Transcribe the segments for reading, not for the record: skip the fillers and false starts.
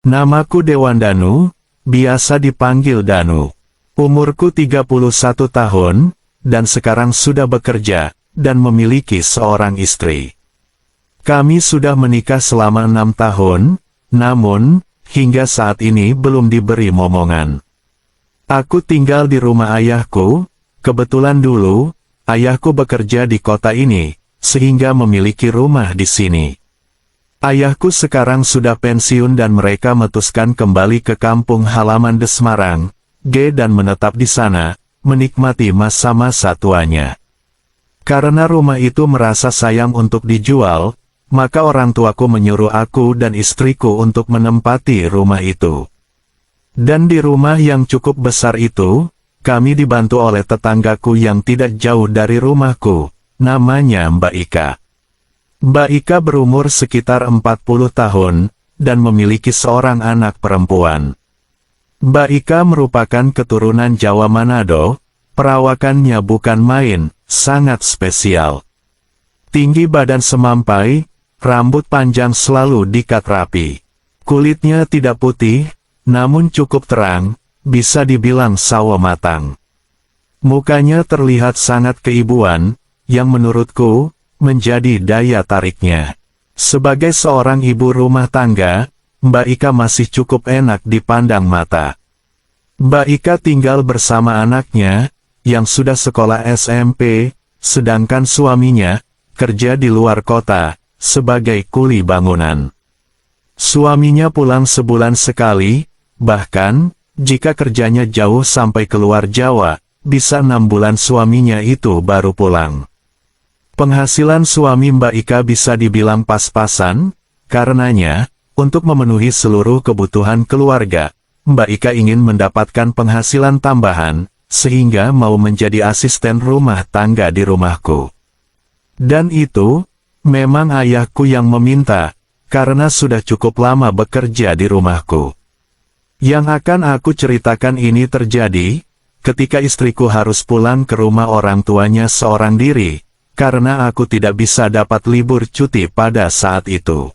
Namaku Dewandanu, biasa dipanggil Danu. Umurku 31 tahun, dan sekarang sudah bekerja, dan memiliki seorang istri. Kami sudah menikah selama 6 tahun, namun, hingga saat ini belum diberi momongan. Aku tinggal di rumah ayahku, kebetulan dulu, ayahku bekerja di kota ini, sehingga memiliki rumah di sini. Ayahku sekarang sudah pensiun dan mereka memutuskan kembali ke kampung halaman di Semarang, dan menetap di sana, menikmati masa-masa tuanya. Karena rumah itu merasa sayang untuk dijual, maka orang tuaku menyuruh aku dan istriku untuk menempati rumah itu. Dan di rumah yang cukup besar itu, kami dibantu oleh tetanggaku yang tidak jauh dari rumahku, namanya Mbak Ika. Mbak Ika berumur sekitar 40 tahun, dan memiliki seorang anak perempuan. Mbak Ika merupakan keturunan Jawa Manado, perawakannya bukan main, sangat spesial. Tinggi badan semampai, rambut panjang selalu dikat rapi. Kulitnya tidak putih, namun cukup terang, bisa dibilang sawo matang. Mukanya terlihat sangat keibuan, yang menurutku, menjadi daya tariknya. Sebagai seorang ibu rumah tangga, Mbak Ika masih cukup enak dipandang mata. Mbak Ika tinggal bersama anaknya, yang sudah sekolah SMP, sedangkan suaminya, kerja di luar kota, sebagai kuli bangunan. Suaminya pulang sebulan sekali, bahkan, jika kerjanya jauh sampai keluar Jawa, bisa 6 bulan suaminya itu baru pulang. Penghasilan suami Mbak Ika bisa dibilang pas-pasan, karenanya, untuk memenuhi seluruh kebutuhan keluarga, Mbak Ika ingin mendapatkan penghasilan tambahan, sehingga mau menjadi asisten rumah tangga di rumahku. Dan itu, memang ayahku yang meminta, karena sudah cukup lama bekerja di rumahku. Yang akan aku ceritakan ini terjadi, ketika istriku harus pulang ke rumah orang tuanya seorang diri, karena aku tidak bisa dapat libur cuti pada saat itu.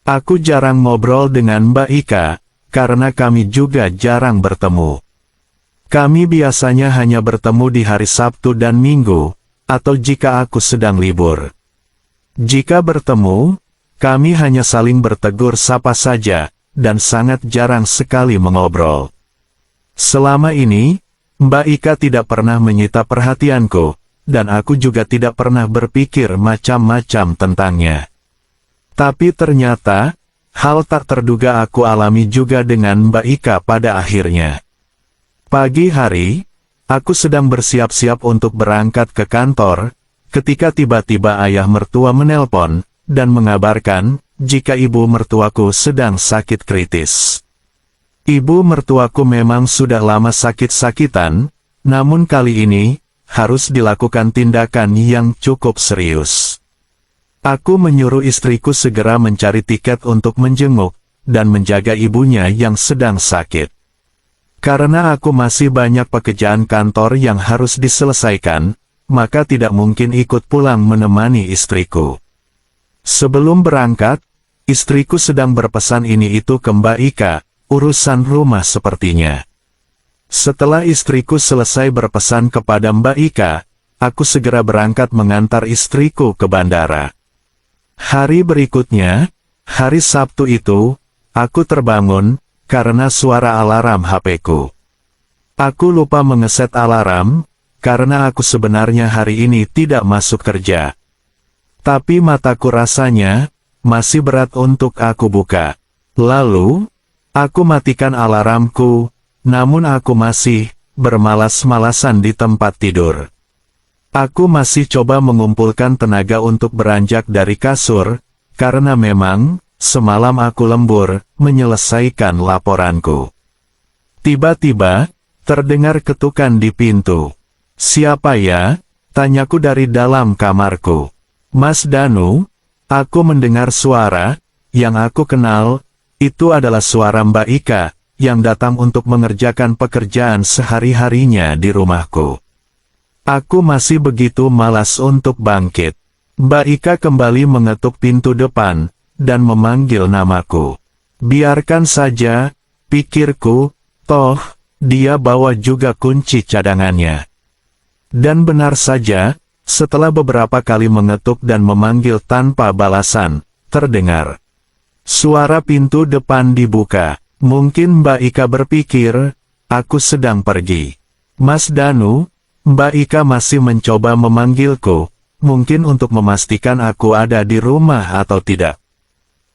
Aku jarang ngobrol dengan Mbak Ika, karena kami juga jarang bertemu. Kami biasanya hanya bertemu di hari Sabtu dan Minggu, atau jika aku sedang libur. Jika bertemu, kami hanya saling bertegur sapa saja, dan sangat jarang sekali mengobrol. Selama ini, Mbak Ika tidak pernah menyita perhatianku, dan aku juga tidak pernah berpikir macam-macam tentangnya. Tapi ternyata, hal tak terduga aku alami juga dengan Mbak Ika pada akhirnya. Pagi hari, aku sedang bersiap-siap untuk berangkat ke kantor, ketika tiba-tiba ayah mertua menelpon, dan mengabarkan, jika ibu mertuaku sedang sakit kritis. Ibu mertuaku memang sudah lama sakit-sakitan, namun kali ini, harus dilakukan tindakan yang cukup serius. Aku menyuruh istriku segera mencari tiket untuk menjenguk, dan menjaga ibunya yang sedang sakit. Karena aku masih banyak pekerjaan kantor yang harus diselesaikan, maka tidak mungkin ikut pulang menemani istriku. Sebelum berangkat, istriku sedang berpesan ini itu ke Mbak Ika, urusan rumah sepertinya. Setelah istriku selesai berpesan kepada Mbak Ika, aku segera berangkat mengantar istriku ke bandara. Hari berikutnya, hari Sabtu itu, aku terbangun, karena suara alarm HP-ku. Aku lupa mengeset alarm, karena aku sebenarnya hari ini tidak masuk kerja. Tapi mataku rasanya, masih berat untuk aku buka. Lalu, aku matikan alarmku, namun aku masih bermalas-malasan di tempat tidur. Aku masih coba mengumpulkan tenaga untuk beranjak dari kasur, karena memang, semalam aku lembur, menyelesaikan laporanku. Tiba-tiba, terdengar ketukan di pintu. "Siapa ya?" tanyaku dari dalam kamarku. "Mas Danu." Aku mendengar suara, yang aku kenal, itu adalah suara Mbak Ika, yang datang untuk mengerjakan pekerjaan sehari-harinya di rumahku. Aku masih begitu malas untuk bangkit. Mbak Ika kembali mengetuk pintu depan, dan memanggil namaku. Biarkan saja, pikirku, toh, dia bawa juga kunci cadangannya. Dan benar saja, setelah beberapa kali mengetuk dan memanggil tanpa balasan, terdengar suara pintu depan dibuka. Mungkin Mbak Ika berpikir, aku sedang pergi. Mas Danu, Mbak Ika masih mencoba memanggilku, mungkin untuk memastikan aku ada di rumah atau tidak.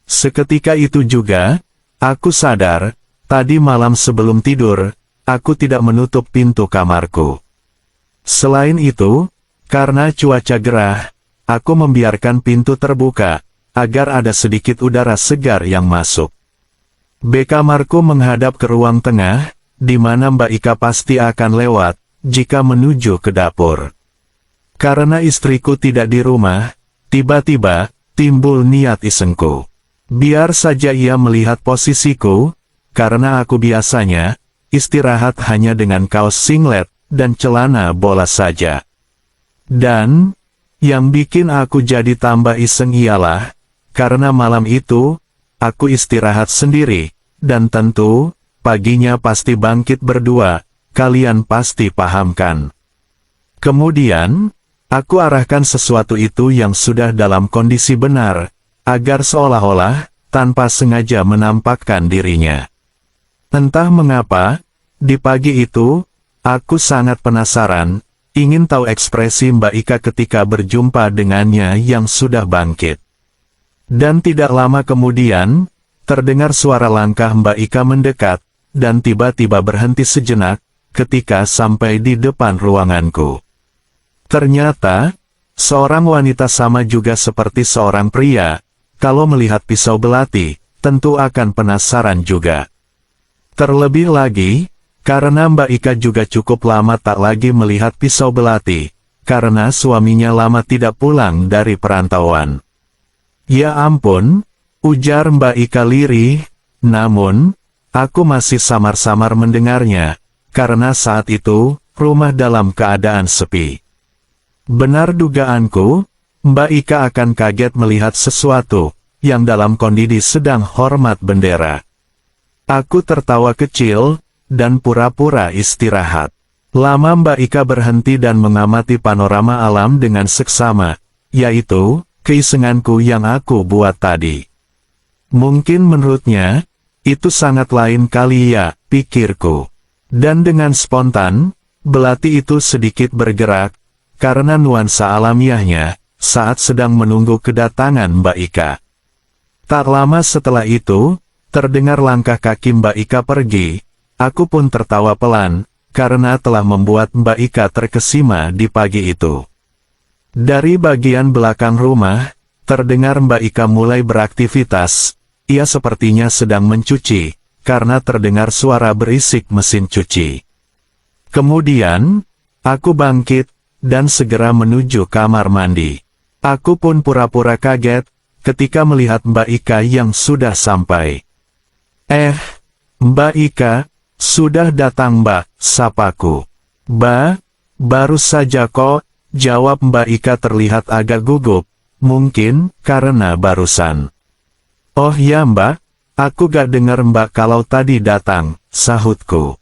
Seketika itu juga, aku sadar, tadi malam sebelum tidur, aku tidak menutup pintu kamarku. Selain itu, karena cuaca gerah, aku membiarkan pintu terbuka, agar ada sedikit udara segar yang masuk. Kamarku menghadap ke ruang tengah, di mana Mbak Ika pasti akan lewat, jika menuju ke dapur. Karena istriku tidak di rumah, tiba-tiba, timbul niat isengku. Biar saja ia melihat posisiku, karena aku biasanya, istirahat hanya dengan kaos singlet, dan celana bola saja. Dan, yang bikin aku jadi tambah iseng ialah, karena malam itu, aku istirahat sendiri, dan tentu, paginya pasti bangkit berdua, kalian pasti pahamkan. Kemudian, aku arahkan sesuatu itu yang sudah dalam kondisi benar, agar seolah-olah, tanpa sengaja menampakkan dirinya. Entah mengapa, di pagi itu, aku sangat penasaran, ingin tahu ekspresi Mbak Ika ketika berjumpa dengannya yang sudah bangkit. Dan tidak lama kemudian, terdengar suara langkah Mbak Ika mendekat, dan tiba-tiba berhenti sejenak, ketika sampai di depan ruanganku. Ternyata, seorang wanita sama juga seperti seorang pria, kalau melihat pisau belati, tentu akan penasaran juga. Terlebih lagi, karena Mbak Ika juga cukup lama tak lagi melihat pisau belati, karena suaminya lama tidak pulang dari perantauan. Ya ampun, ujar Mbak Ika lirih, namun, aku masih samar-samar mendengarnya, karena saat itu, rumah dalam keadaan sepi. Benar dugaanku, Mbak Ika akan kaget melihat sesuatu, yang dalam kondisi sedang hormat bendera. Aku tertawa kecil, dan pura-pura istirahat. Lama Mbak Ika berhenti dan mengamati panorama alam dengan seksama, yaitu, keisenganku yang aku buat tadi. Mungkin menurutnya, itu sangat lain kali ya, pikirku. Dan dengan spontan, belati itu sedikit bergerak, karena nuansa alamiahnya, saat sedang menunggu kedatangan Mbak Ika. Tak lama setelah itu, terdengar langkah kaki Mbak Ika pergi, aku pun tertawa pelan, karena telah membuat Mbak Ika terkesima di pagi itu. Dari bagian belakang rumah, terdengar Mbak Ika mulai beraktivitas. Ia sepertinya sedang mencuci, karena terdengar suara berisik mesin cuci. Kemudian, aku bangkit, dan segera menuju kamar mandi. Aku pun pura-pura kaget, ketika melihat Mbak Ika yang sudah sampai. Mbak Ika, sudah datang Mbak, sapaku. Baru saja kok, jawab Mbak Ika terlihat agak gugup, mungkin, karena barusan. Oh ya Mbak, aku gak dengar Mbak kalau tadi datang, sahutku.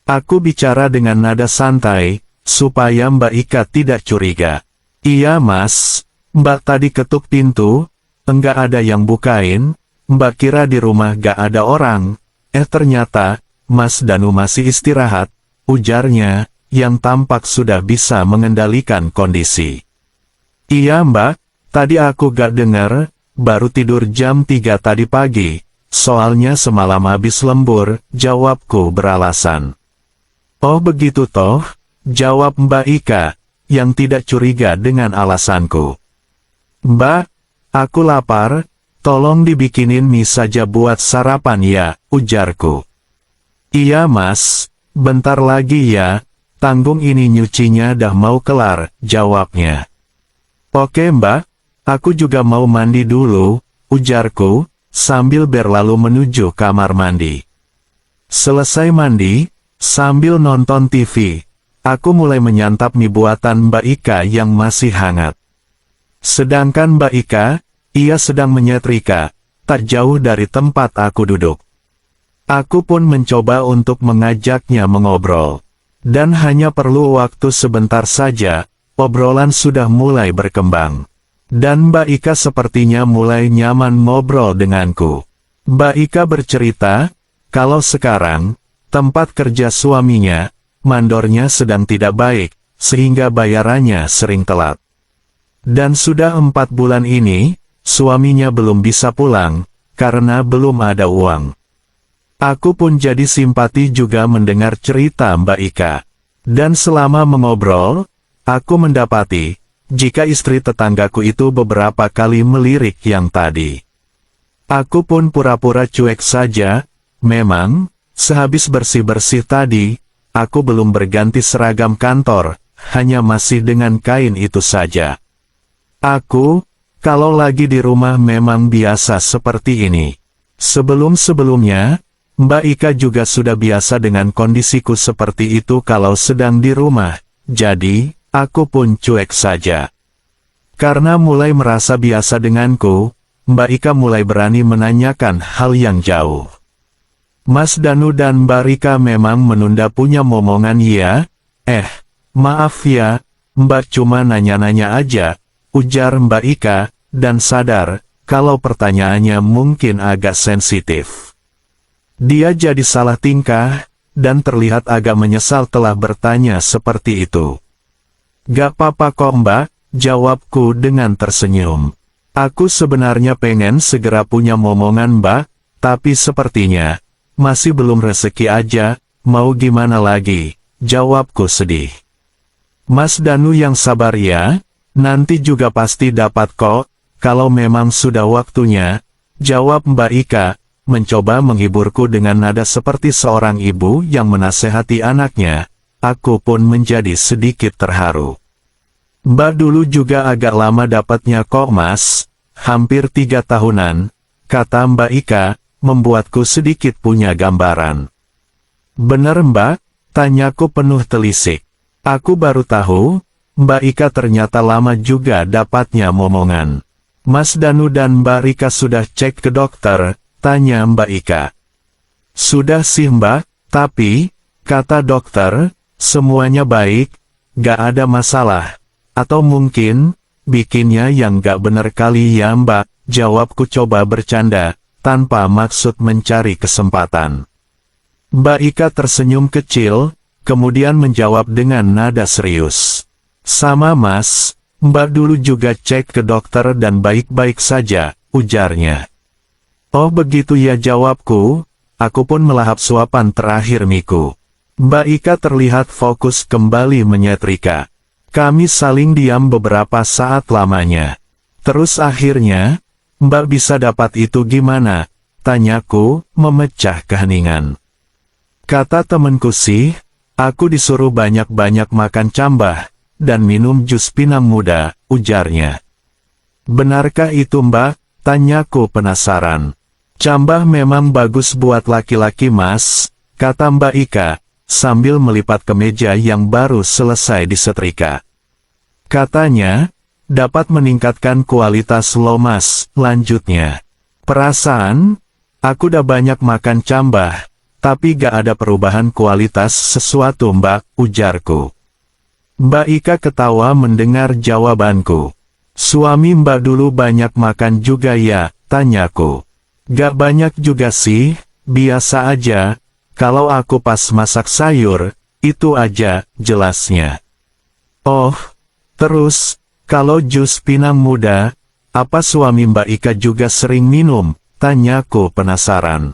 Aku bicara dengan nada santai, supaya Mbak Ika tidak curiga. Iya Mas, Mbak tadi ketuk pintu, enggak ada yang bukain, Mbak kira di rumah gak ada orang, ternyata, Mas Danu masih istirahat, ujarnya, yang tampak sudah bisa mengendalikan kondisi. Iya Mbak, tadi aku gak dengar, baru tidur jam 3 tadi pagi, soalnya semalam habis lembur, jawabku beralasan. Oh begitu toh, jawab Mbak Ika, yang tidak curiga dengan alasanku. Mbak, aku lapar, tolong dibikinin mie saja buat sarapan ya, ujarku. Iya Mas, bentar lagi ya, tanggung ini nyucinya dah mau kelar, jawabnya. Oke Mbak, aku juga mau mandi dulu, ujarku, sambil berlalu menuju kamar mandi. Selesai mandi, sambil nonton TV, aku mulai menyantap mie buatan Mbak Ika yang masih hangat. Sedangkan Mbak Ika, ia sedang menyetrika, tak jauh dari tempat aku duduk. Aku pun mencoba untuk mengajaknya mengobrol. Dan hanya perlu waktu sebentar saja, obrolan sudah mulai berkembang. Dan Mbak Ika sepertinya mulai nyaman ngobrol denganku. Mbak Ika bercerita, kalau sekarang, tempat kerja suaminya, mandornya sedang tidak baik, sehingga bayarannya sering telat. Dan sudah 4 bulan ini, suaminya belum bisa pulang, karena belum ada uang. Aku pun jadi simpati juga mendengar cerita Mbak Ika. Dan selama mengobrol, aku mendapati, jika istri tetanggaku itu beberapa kali melirik yang tadi. Aku pun pura-pura cuek saja, memang, sehabis bersih-bersih tadi, aku belum berganti seragam kantor, hanya masih dengan kain itu saja. Aku, kalau lagi di rumah memang biasa seperti ini. Sebelum-sebelumnya, Mbak Ika juga sudah biasa dengan kondisiku seperti itu kalau sedang di rumah, jadi, aku pun cuek saja. Karena mulai merasa biasa denganku, Mbak Ika mulai berani menanyakan hal yang jauh. Mas Danu dan Mbak Rika memang menunda punya momongan ya? Maaf ya, Mbak cuma nanya-nanya aja, ujar Mbak Ika, dan sadar, kalau pertanyaannya mungkin agak sensitif. Dia jadi salah tingkah, dan terlihat agak menyesal telah bertanya seperti itu. Gak apa-apa kok Mbak, jawabku dengan tersenyum. Aku sebenarnya pengen segera punya momongan Mbak, tapi sepertinya, masih belum rezeki aja, mau gimana lagi, jawabku sedih. Mas Danu yang sabar ya, nanti juga pasti dapat kok, kalau memang sudah waktunya, jawab Mbak Ika, mencoba menghiburku dengan nada seperti seorang ibu yang menasehati anaknya. Aku pun menjadi sedikit terharu. Mbak dulu juga agak lama dapatnya kok Mas, hampir 3 tahunan, kata Mbak Ika, membuatku sedikit punya gambaran. Bener Mbak? Tanyaku penuh telisik. Aku baru tahu, Mbak Ika ternyata lama juga dapatnya momongan. Mas Danu dan Mbak Rika sudah cek ke dokter, tanya Mbak Ika. Sudah sih Mbak, tapi, kata dokter, semuanya baik, gak ada masalah. Atau mungkin, bikinnya yang gak bener kali ya Mbak, jawabku coba bercanda, tanpa maksud mencari kesempatan. Mbak Ika tersenyum kecil, kemudian menjawab dengan nada serius. Sama Mas, Mbak dulu juga cek ke dokter dan baik-baik saja, ujarnya. Oh begitu ya jawabku, aku pun melahap suapan terakhir miku. Mbak Ika terlihat fokus kembali menyetrika. Kami saling diam beberapa saat lamanya. Terus akhirnya, Mbak bisa dapat itu gimana? Tanyaku, memecah keheningan. Kata temenku sih, aku disuruh banyak-banyak makan cambah, dan minum jus pinang muda, ujarnya. Benarkah itu Mbak? Tanyaku penasaran. Cambah memang bagus buat laki-laki Mas, kata Mbak Ika, sambil melipat kemeja yang baru selesai disetrika. Katanya, dapat meningkatkan kualitas lo Mas, lanjutnya. Perasaan, aku udah banyak makan cambah, tapi gak ada perubahan kualitas sesuatu Mbak, ujarku. Mbak Ika ketawa mendengar jawabanku. Suami Mbak dulu banyak makan juga ya, tanyaku. Gak banyak juga sih, biasa aja, kalau aku pas masak sayur, itu aja, jelasnya. Oh, terus, kalau jus pinang muda, apa suami Mbak Ika juga sering minum, tanyaku penasaran.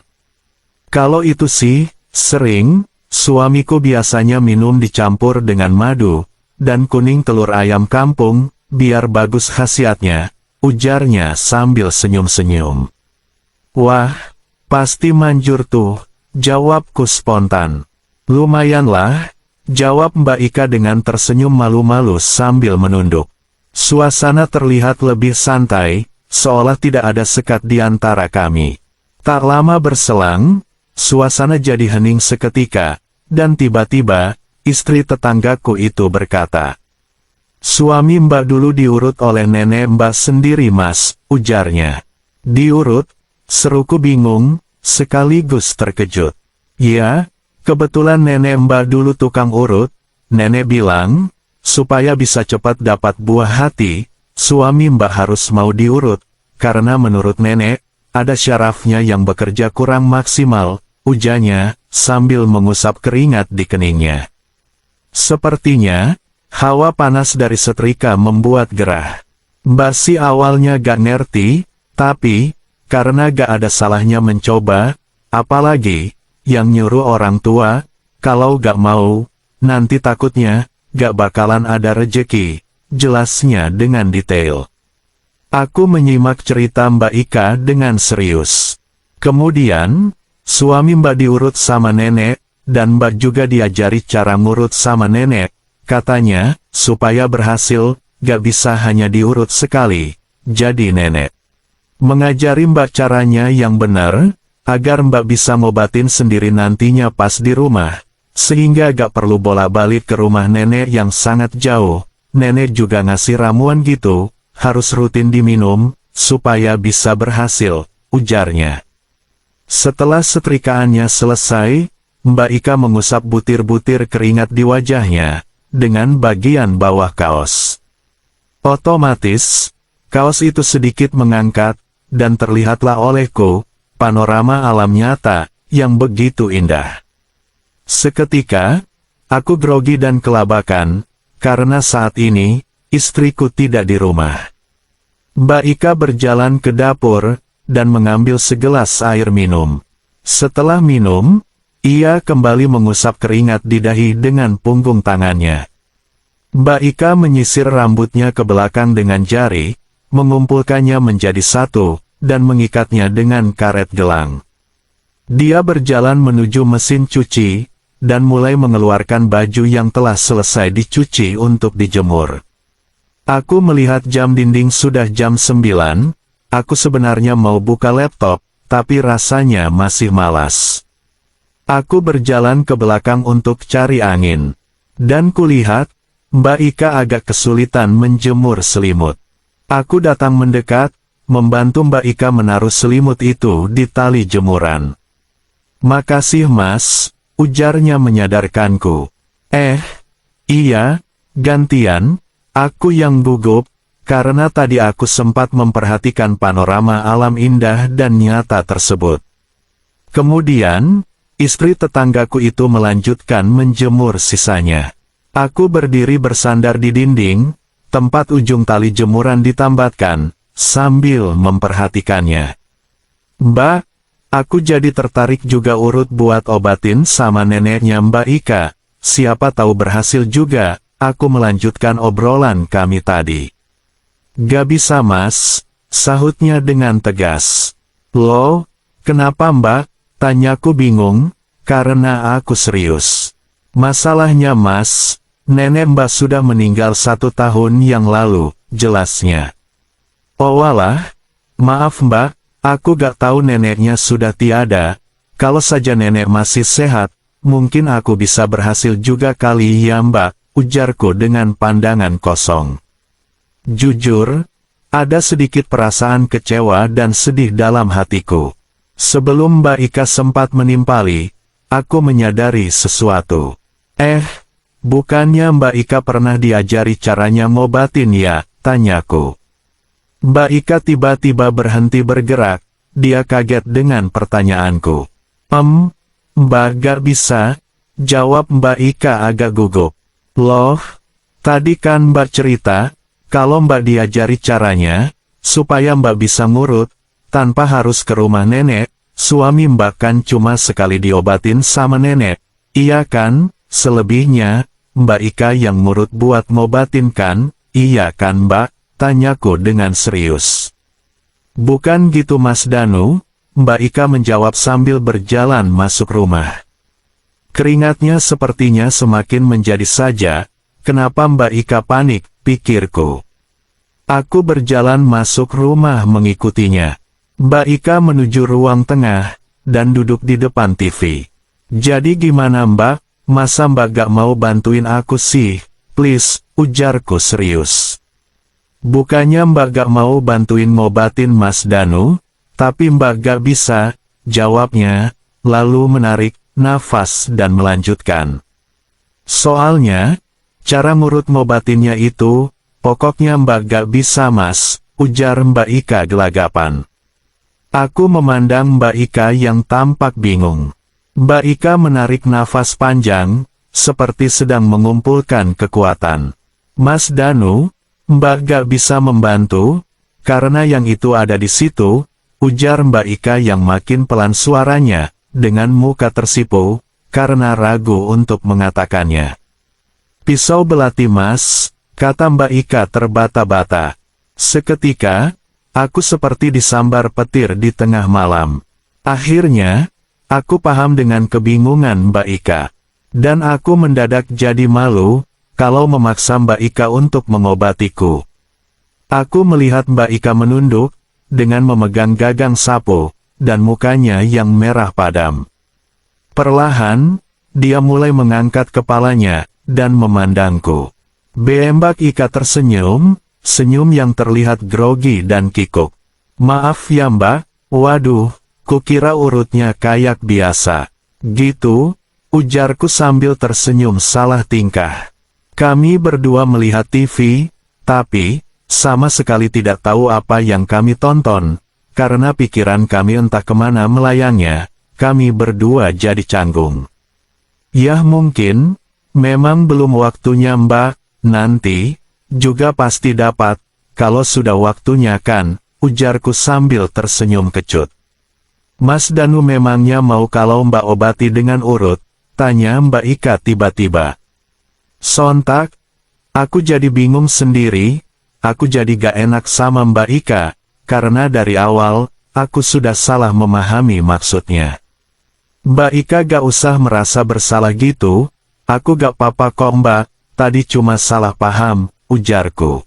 Kalau itu sih, sering, suamiku biasanya minum dicampur dengan madu, dan kuning telur ayam kampung, biar bagus khasiatnya, ujarnya sambil senyum-senyum. Wah, pasti manjur tuh, jawabku spontan. Lumayanlah, jawab Mbak Ika dengan tersenyum malu-malu sambil menunduk. Suasana terlihat lebih santai, seolah tidak ada sekat di antara kami. Tak lama berselang, suasana jadi hening seketika, dan tiba-tiba, istri tetanggaku itu berkata, Suami Mbak dulu diurut oleh nenek Mbak sendiri Mas, ujarnya. Diurut? Seruku bingung, sekaligus terkejut. Ya, kebetulan nenek Mbak dulu tukang urut. Nenek bilang, supaya bisa cepat dapat buah hati, suami Mbak harus mau diurut, karena menurut nenek, ada syarafnya yang bekerja kurang maksimal, ujarnya, sambil mengusap keringat di keningnya. Sepertinya, hawa panas dari setrika membuat gerah. Mbak si awalnya gak ngerti, tapi, karena gak ada salahnya mencoba, apalagi, yang nyuruh orang tua, kalau gak mau, nanti takutnya, gak bakalan ada rejeki, jelasnya dengan detail. Aku menyimak cerita Mbak Ika dengan serius. Kemudian, suami Mbak diurut sama nenek, dan Mbak juga diajari cara ngurut sama nenek, katanya, supaya berhasil, gak bisa hanya diurut sekali, jadi nenek mengajari Mbak caranya yang benar, agar Mbak bisa ngobatin sendiri nantinya pas di rumah. Sehingga gak perlu bolak-balik ke rumah nenek yang sangat jauh. Nenek juga ngasih ramuan gitu, harus rutin diminum, supaya bisa berhasil, ujarnya. Setelah setrikaannya selesai, Mbak Ika mengusap butir-butir keringat di wajahnya, dengan bagian bawah kaos. Otomatis, kaos itu sedikit mengangkat, dan terlihatlah olehku, panorama alam nyata, yang begitu indah. Seketika, aku grogi dan kelabakan, karena saat ini, istriku tidak di rumah. Mbak Ika berjalan ke dapur, dan mengambil segelas air minum. Setelah minum, ia kembali mengusap keringat di dahi dengan punggung tangannya. Mbak Ika menyisir rambutnya ke belakang dengan jari, mengumpulkannya menjadi satu, dan mengikatnya dengan karet gelang. Dia berjalan menuju mesin cuci, dan mulai mengeluarkan baju yang telah selesai dicuci untuk dijemur. Aku melihat jam dinding sudah jam 9, aku sebenarnya mau buka laptop, tapi rasanya masih malas. Aku berjalan ke belakang untuk cari angin, dan kulihat, Mbak Ika agak kesulitan menjemur selimut. Aku datang mendekat, membantu Mbak Ika menaruh selimut itu di tali jemuran. "Makasih Mas," ujarnya menyadarkanku. Iya, gantian, aku yang gugup, karena tadi aku sempat memperhatikan panorama alam indah dan nyata tersebut." Kemudian, istri tetanggaku itu melanjutkan menjemur sisanya. Aku berdiri bersandar di dinding, tempat ujung tali jemuran ditambatkan, sambil memperhatikannya. "Mbak, aku jadi tertarik juga urut buat obatin sama neneknya Mbak Ika, siapa tahu berhasil juga," aku melanjutkan obrolan kami tadi. "Gak bisa Mas," sahutnya dengan tegas. "Loh, kenapa Mbak?" tanyaku bingung, karena aku serius. "Masalahnya Mas, nenek Mbak sudah meninggal 1 tahun yang lalu," jelasnya. "Oh walah, maaf Mbak, aku gak tahu neneknya sudah tiada. Kalau saja nenek masih sehat, mungkin aku bisa berhasil juga kali ya Mbak," ujarku dengan pandangan kosong. Jujur, ada sedikit perasaan kecewa dan sedih dalam hatiku. Sebelum Mbak Ika sempat menimpali, aku menyadari sesuatu. Bukannya Mbak Ika pernah diajari caranya ngobatin ya?" tanyaku. Mbak Ika tiba-tiba berhenti bergerak, dia kaget dengan pertanyaanku. Mbak gak bisa," jawab Mbak Ika agak gugup. "Loh, tadi kan Mbak cerita, kalau Mbak diajari caranya, supaya Mbak bisa ngurut, tanpa harus ke rumah nenek, suami Mbak kan cuma sekali diobatin sama nenek, iya kan? Selebihnya, Mbak Ika yang ngurut buat ngobatin kan, iya kan Mbak?" tanyaku dengan serius. "Bukan gitu Mas Danu," Mbak Ika menjawab sambil berjalan masuk rumah. Keringatnya sepertinya semakin menjadi saja, kenapa Mbak Ika panik, pikirku. Aku berjalan masuk rumah mengikutinya. Mbak Ika menuju ruang tengah, dan duduk di depan TV. "Jadi gimana Mbak, masa Mbak gak mau bantuin aku sih, please," ujarku serius. "Bukannya Mbak gak mau bantuin ngobatin Mas Danu, Tapi Mbak gak bisa, jawabnya, lalu menarik nafas dan melanjutkan. Soalnya, cara ngurut ngobatinnya itu, pokoknya Mbak gak bisa Mas, ujar Mbak Ika gelagapan. Aku memandang Mbak Ika yang tampak bingung. Mbak Ika menarik nafas panjang, seperti sedang mengumpulkan kekuatan. Mas Danu, Mbak gak bisa membantu, karena yang itu ada di situ, ujar Mbak Ika yang makin pelan suaranya, dengan muka tersipu, karena ragu untuk mengatakannya. Pisau belati Mas, kata Mbak Ika terbata-bata. Seketika, aku seperti disambar petir di tengah malam. Akhirnya, aku paham dengan kebingungan Mbak Ika. Dan aku mendadak jadi malu, kalau memaksa Mbak Ika untuk mengobatiku. Aku melihat Mbak Ika menunduk, dengan memegang gagang sapu, dan mukanya yang merah padam. Perlahan, dia mulai mengangkat kepalanya, dan memandangku. Mbak Ika tersenyum, senyum yang terlihat grogi dan kikuk. Maaf ya Mbak, waduh, kukira urutnya kayak biasa. Gitu, ujarku sambil tersenyum salah tingkah. Kami berdua melihat TV, tapi, sama sekali tidak tahu apa yang kami tonton, karena pikiran kami entah kemana melayangnya, kami berdua jadi canggung. Ya mungkin, memang belum waktunya Mbak, nanti, juga pasti dapat, kalau sudah waktunya kan, ujarku sambil tersenyum kecut. Mas Danu memangnya mau kalau Mbak obati dengan urut, tanya Mbak Ika tiba-tiba. Sontak, aku jadi bingung sendiri, aku jadi gak enak sama Mbak Ika, karena dari awal, aku sudah salah memahami maksudnya. Mbak Ika gak usah merasa bersalah gitu, aku gak apa-apa kok Mbak, tadi cuma salah paham, ujarku.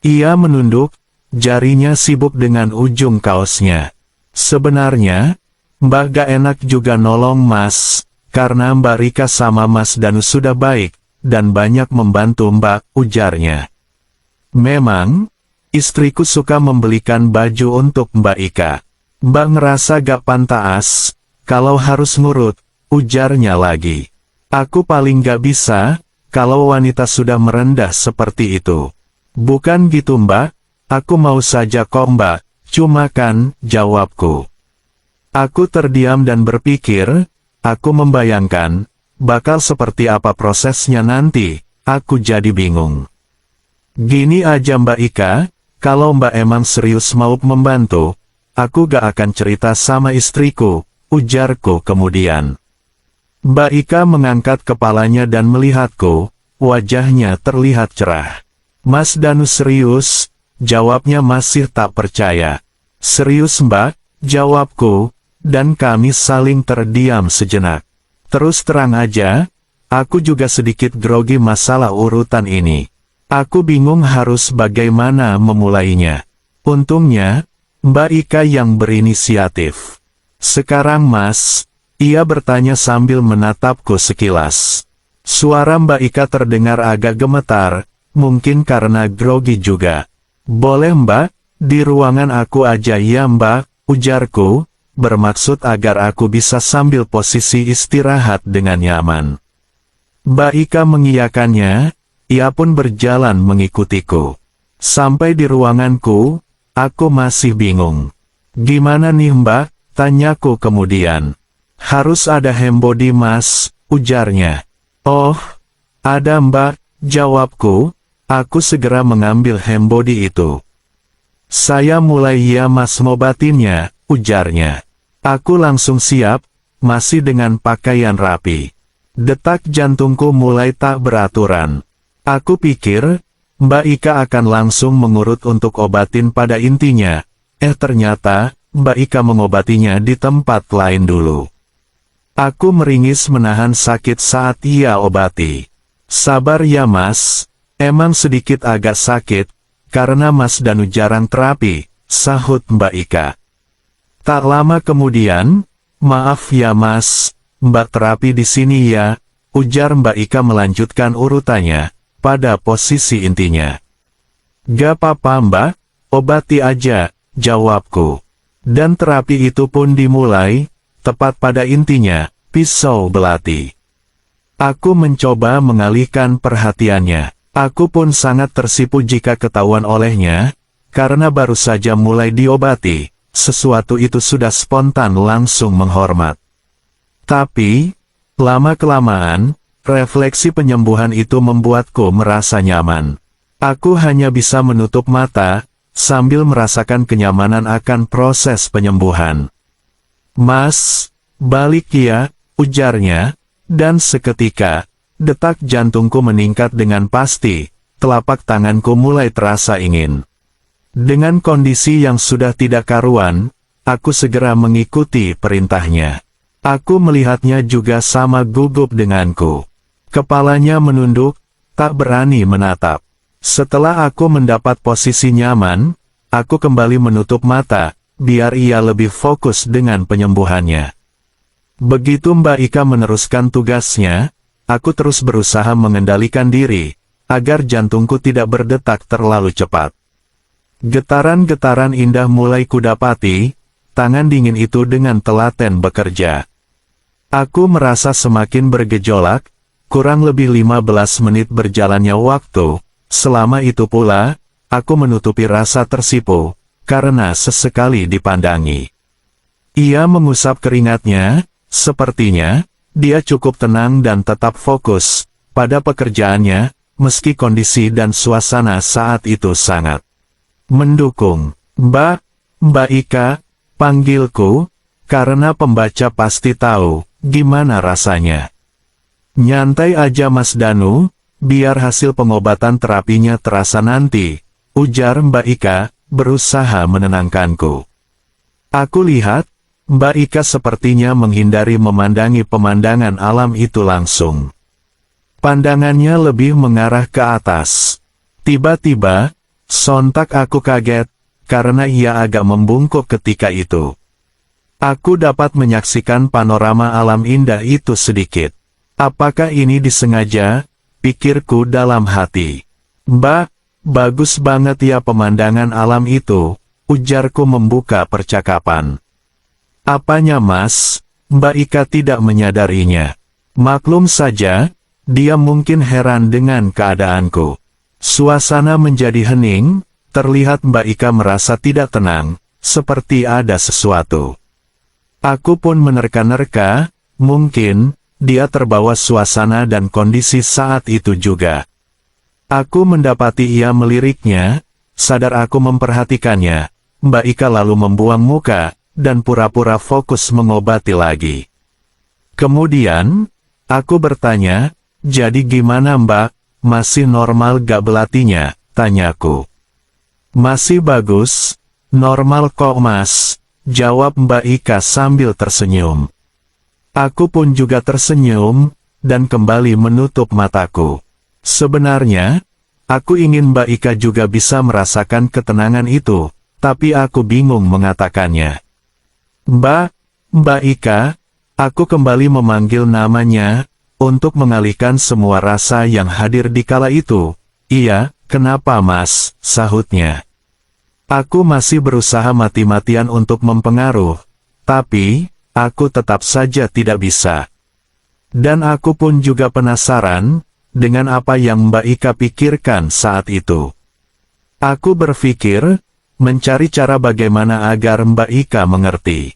Ia menunduk, jarinya sibuk dengan ujung kaosnya. Sebenarnya, Mbak gak enak juga nolong Mas, karena Mbak Rika sama Mas Danu sudah baik, dan banyak membantu Mbak, ujarnya. Memang, istriku suka membelikan baju untuk Mbak Ika. Mbak ngerasa gak pantas, kalau harus ngurut, ujarnya lagi. Aku paling gak bisa, kalau wanita sudah merendah seperti itu. Bukan gitu Mbak, aku mau saja kok Mbak, cuma kan, jawabku. Aku terdiam dan berpikir, aku membayangkan, bakal seperti apa prosesnya nanti, aku jadi bingung. Gini aja Mbak Ika, kalau Mbak emang serius mau membantu, aku gak akan cerita sama istriku, ujarku kemudian. Mbak Ika mengangkat kepalanya dan melihatku, wajahnya terlihat cerah. Mas Danu serius, jawabnya masih tak percaya. Serius Mbak, jawabku, dan kami saling terdiam sejenak. Terus terang aja, aku juga sedikit grogi masalah urutan ini. Aku bingung harus bagaimana memulainya. Untungnya, Mbak Ika yang berinisiatif. Sekarang Mas, ia bertanya sambil menatapku sekilas. Suara Mbak Ika terdengar agak gemetar, mungkin karena grogi juga. Boleh Mbak, di ruangan aku aja ya Mbak, ujarku, bermaksud agar aku bisa sambil posisi istirahat dengan nyaman. Mbak Ika mengiyakannya, ia pun berjalan mengikutiku. Sampai di ruanganku, aku masih bingung. Gimana nih Mbak, tanyaku kemudian. Harus ada handbody Mas, ujarnya. Oh, ada Mbak, jawabku, aku segera mengambil handbody itu. Saya mulai ya Mas ngobatinnya, ujarnya. Aku langsung siap, masih dengan pakaian rapi. Detak jantungku mulai tak beraturan. Aku pikir, Mbak Ika akan langsung mengurut untuk obatin pada intinya. Ternyata, Mbak Ika mengobatinya di tempat lain dulu. Aku meringis menahan sakit saat ia obati. Sabar ya Mas, emang sedikit agak sakit, karena Mas Danu jarang terapi, sahut Mbak Ika. Tak lama kemudian, maaf ya Mas, Mbak terapi di sini ya, ujar Mbak Ika melanjutkan urutannya, pada posisi intinya. Gak apa-apa Mbak, obati aja, jawabku. Dan terapi itu pun dimulai, tepat pada intinya, pisau belati. Aku mencoba mengalihkan perhatiannya. Aku pun sangat tersipu jika ketahuan olehnya, karena baru saja mulai diobati, sesuatu itu sudah spontan langsung menghormat. Tapi, lama-kelamaan, refleksi penyembuhan itu membuatku merasa nyaman. Aku hanya bisa menutup mata, sambil merasakan kenyamanan akan proses penyembuhan. "Mas, balik ya," ujarnya, dan seketika, detak jantungku meningkat dengan pasti, telapak tanganku mulai terasa ingin. Dengan kondisi yang sudah tidak karuan, aku segera mengikuti perintahnya. Aku melihatnya juga sama gugup denganku. Kepalanya menunduk, tak berani menatap. Setelah aku mendapat posisi nyaman, aku kembali menutup mata, biar ia lebih fokus dengan penyembuhannya. Begitu Mbak Ika meneruskan tugasnya, aku terus berusaha mengendalikan diri, agar jantungku tidak berdetak terlalu cepat. Getaran-getaran indah mulai kudapati, tangan dingin itu dengan telaten bekerja. Aku merasa semakin bergejolak, kurang lebih 15 menit berjalannya waktu. Selama itu pula, aku menutupi rasa tersipu, karena sesekali dipandangi. Ia mengusap keringatnya, sepertinya, dia cukup tenang dan tetap fokus pada pekerjaannya, meski kondisi dan suasana saat itu sangat mendukung. Mbak Ika, panggilku, karena pembaca pasti tahu, gimana rasanya." "Nyantai aja Mas Danu, biar hasil pengobatan terapinya terasa nanti," ujar Mbak Ika, berusaha menenangkanku. Aku lihat, Mbak Ika sepertinya menghindari memandangi pemandangan alam itu langsung. Pandangannya lebih mengarah ke atas. Tiba-tiba, sontak aku kaget, karena ia agak membungkuk ketika itu. Aku dapat menyaksikan panorama alam indah itu sedikit. Apakah ini disengaja? Pikirku dalam hati. "Mbak, bagus banget ya pemandangan alam itu," ujarku membuka percakapan. "Apanya Mas?" Mbak Ika tidak menyadarinya. Maklum saja, dia mungkin heran dengan keadaanku. Suasana menjadi hening, terlihat Mbak Ika merasa tidak tenang, seperti ada sesuatu. Aku pun menerka-nerka, mungkin dia terbawa suasana dan kondisi saat itu juga. Aku mendapati ia meliriknya, sadar aku memperhatikannya, Mbak Ika lalu membuang muka, dan pura-pura fokus mengobati lagi. Kemudian, aku bertanya, "Jadi gimana Mbak, masih normal gak belatinya?" tanyaku. "Masih bagus, normal kok Mas," jawab Mbak Ika sambil tersenyum. Aku pun juga tersenyum, dan kembali menutup mataku. Sebenarnya, aku ingin Mbak Ika juga bisa merasakan ketenangan itu, tapi aku bingung mengatakannya. Mbak Ika," aku kembali memanggil namanya, untuk mengalihkan semua rasa yang hadir di kala itu. "Iya, kenapa Mas?" sahutnya. Aku masih berusaha mati-matian untuk mempengaruh, tapi aku tetap saja tidak bisa. Dan aku pun juga penasaran, dengan apa yang Mbak Ika pikirkan saat itu. Aku berpikir, mencari cara bagaimana agar Mbak Ika mengerti.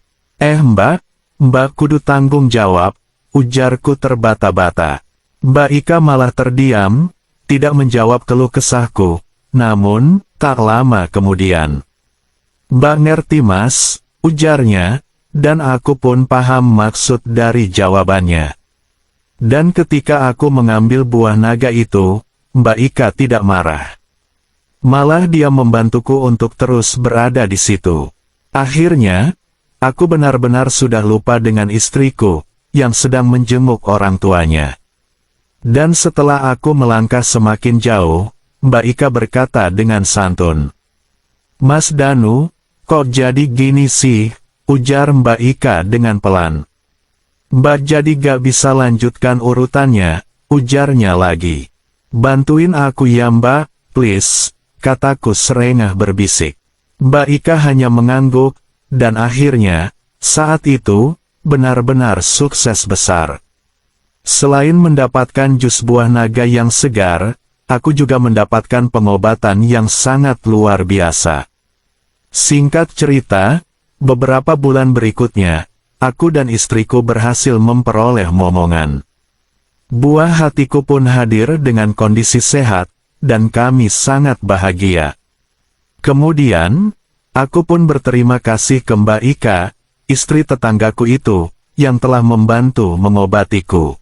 Mbak kudu tanggung jawab," ujarku terbata-bata. Mbak Ika malah terdiam, tidak menjawab keluh kesahku, namun, tak lama kemudian. "Mbak ngerti Mas," ujarnya, dan aku pun paham maksud dari jawabannya. Dan ketika aku mengambil buah naga itu, Mbak Ika tidak marah. Malah dia membantuku untuk terus berada di situ. Akhirnya, aku benar-benar sudah lupa dengan istriku, yang sedang menjenguk orang tuanya. Dan setelah aku melangkah semakin jauh, Mbak Ika berkata dengan santun, "Mas Danu, kok jadi gini sih?" ujar Mbak Ika dengan pelan. "Mbak jadi gak bisa lanjutkan urutannya," ujarnya lagi. "Bantuin aku ya Mbak, please," kataku serengah berbisik. Mbak Ika hanya mengangguk, Dan akhirnya, saat itu, benar-benar sukses besar. Selain mendapatkan jus buah naga yang segar, aku juga mendapatkan pengobatan yang sangat luar biasa. Singkat cerita, beberapa bulan berikutnya, aku dan istriku berhasil memperoleh momongan. Buah hatiku pun hadir dengan kondisi sehat, dan kami sangat bahagia. Kemudian, aku pun berterima kasih ke Mbak Ika, istri tetanggaku itu, yang telah membantu mengobatiku.